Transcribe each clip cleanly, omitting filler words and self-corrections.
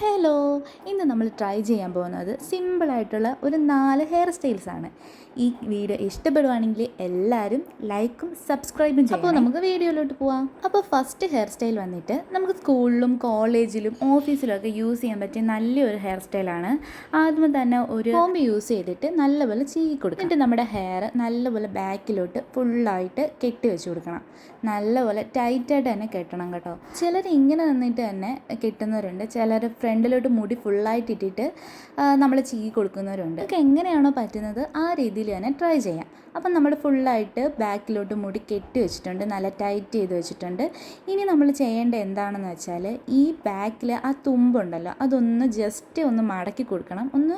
Hello, ഇന്ന് നമ്മൾ try ചെയ്യാൻ പോകുന്നത് സിമ്പിളായിട്ടുള്ള ഒരു 4 ഹെയർ സ്റ്റൈൽസാണ്. ഈ വീഡിയോ ഇഷ്ടപ്പെടുവാണെങ്കിൽ എല്ലാവരും ലൈക്കും സബ്സ്ക്രൈബും ചെയ്യും. അപ്പോൾ നമുക്ക് വീഡിയോയിലോട്ട് പോവാം. അപ്പോൾ ഫസ്റ്റ് ഹെയർ സ്റ്റൈൽ വന്നിട്ട് നമുക്ക് സ്കൂളിലും കോളേജിലും ഓഫീസിലും ഒക്കെ യൂസ് ചെയ്യാൻ പറ്റിയ നല്ലൊരു ഹെയർ സ്റ്റൈലാണ്. ആദ്യമേ തന്നെ ഒരു കോമ്പ് യൂസ് ചെയ്തിട്ട് നല്ലപോലെ ചീകി കൊടുക്കണം. എന്നിട്ട് നമ്മുടെ ഹെയർ നല്ലപോലെ ബാക്കിലോട്ട് ഫുള്ളായിട്ട് കെട്ടി വെച്ച് കൊടുക്കണം. നല്ലപോലെ ടൈറ്റായിട്ട് തന്നെ കെട്ടണം കേട്ടോ. ചിലർ ഇങ്ങനെ നിന്നിട്ട് തന്നെ കെട്ടുന്നവരുണ്ട്, ചിലർ ഫ്രണ്ടിലോട്ട് മുടി ഫുള്ളായിട്ട് ഇട്ടിട്ട് നമ്മൾ ചീകി കൊടുക്കുന്നവരുണ്ട്. നമുക്ക് എങ്ങനെയാണോ പറ്റുന്നത് ആ രീതിയിൽ തന്നെ ട്രൈ ചെയ്യാം. അപ്പം നമ്മൾ ഫുള്ളായിട്ട് ബാക്കിലോട്ട് മുടി കെട്ടി വെച്ചിട്ടുണ്ട്, നല്ല ടൈറ്റ് ചെയ്ത് വെച്ചിട്ടുണ്ട്. ഇനി നമ്മൾ ചെയ്യേണ്ടത് എന്താണെന്ന് വെച്ചാൽ ഈ ബാക്കിൽ ആ തുമ്പുണ്ടല്ലോ അതൊന്ന് ജസ്റ്റ് ഒന്ന് മടക്കി കൊടുക്കണം. ഒന്ന്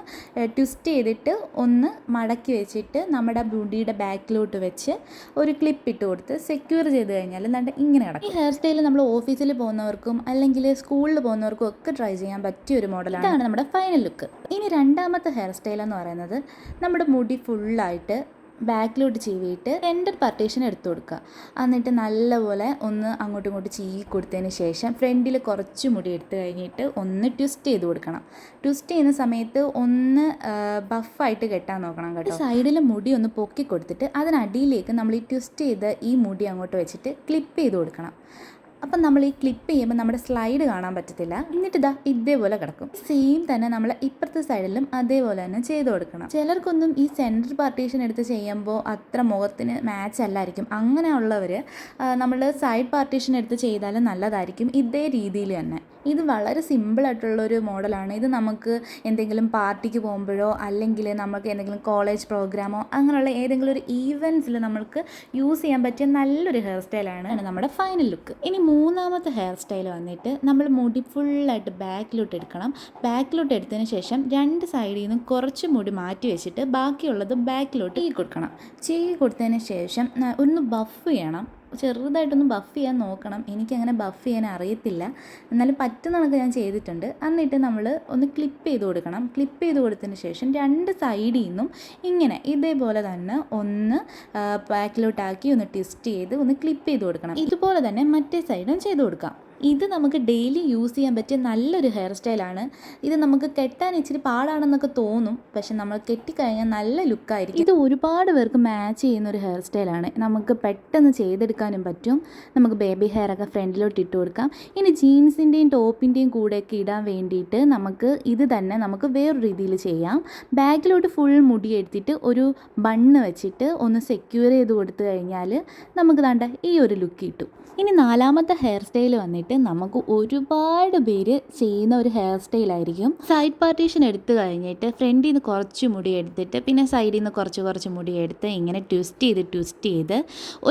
ട്വിസ്റ്റ് ചെയ്തിട്ട് ഒന്ന് മടക്കി വെച്ചിട്ട് നമ്മുടെ മുടിയുടെ ബാക്കിലോട്ട് വെച്ച് ഒരു ക്ലിപ്പ് ഇട്ട് കൊടുത്ത് സെക്യൂർ ചെയ്ത് കഴിഞ്ഞാൽ എന്താണ്ട് ഇങ്ങനെ കിടക്കും. ഈ ഹെയർ സ്റ്റൈൽ നമ്മൾ ഓഫീസിൽ പോകുന്നവർക്കും അല്ലെങ്കിൽ സ്കൂളിൽ പോകുന്നവർക്കും ഒക്കെ ട്രൈ ചെയ്യാൻ പറ്റിയ ഒരു മോഡലാണ്. ഇതാണ് നമ്മുടെ ഫൈനൽ ലുക്ക്. ഇനി രണ്ടാമത്തെ ഹെയർ സ്റ്റൈൽ എന്ന് പറയുന്നത് നമ്മുടെ മുടി ഫുള്ളായിട്ട് ബാക്കിലോട്ട് ചീവിയിട്ട് സെൻറ്റർ പാർട്ടീഷൻ എടുത്തു കൊടുക്കുക. എന്നിട്ട് നല്ലപോലെ ഒന്ന് അങ്ങോട്ടും ഇങ്ങോട്ടും ചീവി കൊടുത്തതിന് ശേഷം ഫ്രണ്ടിൽ കുറച്ച് മുടി എടുത്ത് കഴിഞ്ഞിട്ട് ഒന്ന് ട്വിസ്റ്റ് ചെയ്ത് കൊടുക്കണം. ട്വിസ്റ്റ് ചെയ്യുന്ന സമയത്ത് ഒന്ന് ബഫായിട്ട് കെട്ടാൻ നോക്കണം കേട്ടോ. സൈഡിൽ മുടി ഒന്ന് പൊക്കി കൊടുത്തിട്ട് അതിനടിയിലേക്ക് നമ്മൾ ഈ ട്വിസ്റ്റ് ചെയ്ത് ഈ മുടി അങ്ങോട്ട് വെച്ചിട്ട് ക്ലിപ്പ് ചെയ്ത് കൊടുക്കണം. അപ്പം നമ്മൾ ഈ ക്ലിപ്പ് ചെയ്യുമ്പോൾ നമ്മുടെ സ്ലൈഡ് കാണാൻ പറ്റത്തില്ല. എന്നിട്ട് ഇതേപോലെ കിടക്കും. സെയിം തന്നെ നമ്മൾ ഇപ്പുറത്തെ സൈഡിലും അതേപോലെ തന്നെ ചെയ്ത് കൊടുക്കണം. ചിലർക്കൊന്നും ഈ സെൻറ്റർ പാർട്ടീഷൻ എടുത്ത് ചെയ്യുമ്പോൾ അത്ര മുഖത്തിന് മാച്ച് അല്ലായിരിക്കും. അങ്ങനെയുള്ളവർ നമ്മൾ സൈഡ് പാർട്ടീഷൻ എടുത്ത് ചെയ്താലും നല്ലതായിരിക്കും. ഇതേ രീതിയിൽ തന്നെ ഇത് വളരെ സിമ്പിളായിട്ടുള്ളൊരു മോഡലാണ്. ഇത് നമുക്ക് എന്തെങ്കിലും പാർട്ടിക്ക് പോകുമ്പോഴോ അല്ലെങ്കിൽ നമുക്ക് എന്തെങ്കിലും കോളേജ് പ്രോഗ്രാമോ അങ്ങനെയുള്ള ഏതെങ്കിലും ഒരു ഈവൻറ്റ്സിൽ നമുക്ക് യൂസ് ചെയ്യാൻ പറ്റിയ നല്ലൊരു ഹെയർ സ്റ്റൈലാണ് നമ്മുടെ ഫൈനൽ ലുക്ക്. ഇനി മൂന്നാമത്തെ ഹെയർ സ്റ്റൈൽ വന്നിട്ട് നമ്മൾ മുടി ഫുള്ളായിട്ട് ബാക്കിലോട്ട് എടുക്കണം. ബാക്കിലോട്ട് എടുത്തതിന് ശേഷം രണ്ട് സൈഡിൽ നിന്നും കുറച്ച് മുടി മാറ്റി വെച്ചിട്ട് ബാക്കിയുള്ളത് ബാക്കിലോട്ട് കൊടുക്കണം. ചീകി കൊടുത്തതിന് ശേഷം ഒന്ന് ബഫ് ചെയ്യണം. ചെറുതായിട്ടൊന്ന് ബഫ് ചെയ്യാൻ നോക്കണം. എനിക്കങ്ങനെ ബഫ് ചെയ്യാൻ അറിയത്തില്ല, എന്നാലും പറ്റുന്നതൊക്കെ ഞാൻ ചെയ്തിട്ടുണ്ട്. എന്നിട്ട് നമ്മൾ ഒന്ന് ക്ലിപ്പ് ചെയ്ത് കൊടുക്കണം. ക്ലിപ്പ് ചെയ്ത് കൊടുത്തതിന് ശേഷം രണ്ട് സൈഡിൽ നിന്നും ഇങ്ങനെ ഇതേപോലെ തന്നെ ഒന്ന് ബാക്കിലോട്ടാക്കി ഒന്ന് ട്വിസ്റ്റ് ചെയ്ത് ഒന്ന് ക്ലിപ്പ് ചെയ്ത് കൊടുക്കണം. ഇതുപോലെ തന്നെ മറ്റേ സൈഡും ചെയ്ത് കൊടുക്കാം. ഇത് നമുക്ക് ഡെയിലി യൂസ് ചെയ്യാൻ പറ്റിയ നല്ലൊരു ഹെയർ സ്റ്റൈലാണ്. ഇത് നമുക്ക് കെട്ടാൻ ഇച്ചിരി പാടാണെന്നൊക്കെ തോന്നും, പക്ഷെ നമ്മൾ കെട്ടിക്കഴിഞ്ഞാൽ നല്ല ലുക്കായിരിക്കും. ഇത് ഒരുപാട് പേർക്ക് മാച്ച് ചെയ്യുന്ന ഒരു ഹെയർ സ്റ്റൈലാണ്. നമുക്ക് പെട്ടെന്ന് ചെയ്തെടുക്കാനും പറ്റും. നമുക്ക് ബേബി ഹെയറൊക്കെ ഫ്രണ്ടിലോട്ട് ഇട്ട് കൊടുക്കാം. ഇനി ജീൻസിൻ്റെയും ടോപ്പിൻ്റെയും കൂടെയൊക്കെ ഇടാൻ വേണ്ടിയിട്ട് നമുക്ക് ഇത് തന്നെ നമുക്ക് വേറൊരു രീതിയിൽ ചെയ്യാം. ബാക്കിലോട്ട് ഫുൾ മുടി എടുത്തിട്ട് ഒരു ബണ്ണ് വെച്ചിട്ട് ഒന്ന് സെക്യൂർ ചെയ്ത് കൊടുത്തു കഴിഞ്ഞാൽ നമുക്ക് ദാണ്ട ഈ ഒരു ലുക്ക് കിട്ടും. ഇനി നാലാമത്തെ ഹെയർ സ്റ്റൈൽ വന്നിട്ട് നമുക്ക് ഒരുപാട് പേര് ചെയ്യുന്ന ഒരു ഹെയർ സ്റ്റൈലായിരിക്കും. സൈഡ് പാർട്ടീഷൻ എടുത്തു കഴിഞ്ഞിട്ട് ഫ്രണ്ടിൽ നിന്ന് കുറച്ച് മുടി എടുത്തിട്ട് പിന്നെ സൈഡിൽ നിന്ന് കുറച്ച് മുടി എടുത്ത് ഇങ്ങനെ ട്വിസ്റ്റ് ചെയ്ത്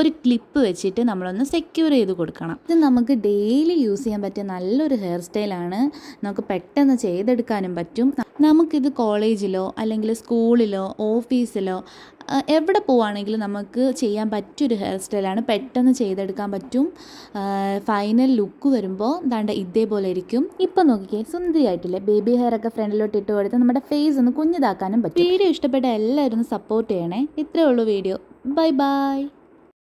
ഒരു ക്ലിപ്പ് വെച്ചിട്ട് നമ്മളൊന്ന് സെക്യൂർ ചെയ്ത് കൊടുക്കണം. ഇത് നമുക്ക് ഡെയിലി യൂസ് ചെയ്യാൻ പറ്റിയ നല്ലൊരു ഹെയർ സ്റ്റൈലാണ്. നമുക്ക് പെട്ടെന്ന് ചെയ്തെടുക്കാനും പറ്റും. നമുക്കിത് കോളേജിലോ അല്ലെങ്കിൽ സ്കൂളിലോ ഓഫീസിലോ എവിടെ പോവുകയാണെങ്കിലും നമുക്ക് ചെയ്യാൻ പറ്റിയൊരു ഹെയർ സ്റ്റൈലാണ്. പെട്ടെന്ന് ചെയ്തെടുക്കാൻ പറ്റും. ഫൈനൽ ലുക്ക് വരുമ്പോൾ ദാണ്ട ഇതേപോലെ ഇരിക്കും. ഇപ്പം നോക്കിക്കേ, സുന്ദരിയായിട്ടില്ലേ? ബേബി ഹെയറൊക്കെ ഫ്രണ്ടിലോട്ട് ഇട്ട് കൊടുത്ത് നമ്മുടെ ഫേസ് ഒന്ന് കുഞ്ഞിതാക്കാനും പറ്റും. വീഡിയോ ഇഷ്ടപ്പെട്ട എല്ലാവരും ഒന്ന് സപ്പോർട്ട് ചെയ്യണേ. ഇത്രയേ ഉള്ളൂ വീഡിയോ. Bye bye.